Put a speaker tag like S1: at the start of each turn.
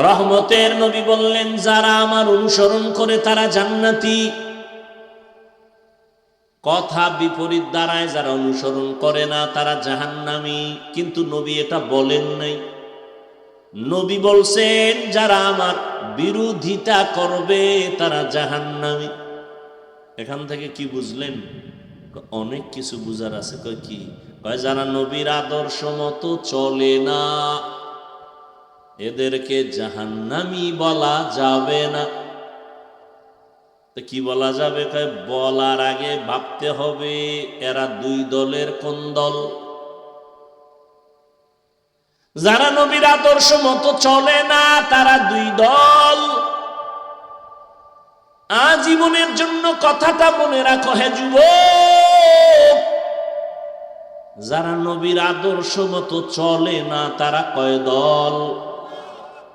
S1: রহমতের নবী বললেন, যারা আমার অনুসরণ করে তারা জান্নাতি। কথা বিপরীত দাঁড়ায়, যারা অনুসরণ করে না তারা জাহান্নামী। কিন্তু নবী এটা বলেন নাই। নবী বলছেন, যারা আমার বিরোধিতা করবে তারা জাহান্নামী। এখান থেকে কি বুঝলেন? অনেক কিছু বুঝার আছে। কয় কি? কয় যারা নবীর আদর্শ মতো চলে না এদেরকে জাহান্নামী বলা যাবে না। তো কি বলা যাবে? কয় বলার আগে ভাবতে হবে এরা দুই দলের কোন দল। যারা নবীর আদর্শ মতো চলে না তারা দুই দল। আজীবনের জন্য কথাটা মনে রাখো হে যুবক, যারা নবীর আদর্শ মতো চলে না তারা কয় দল?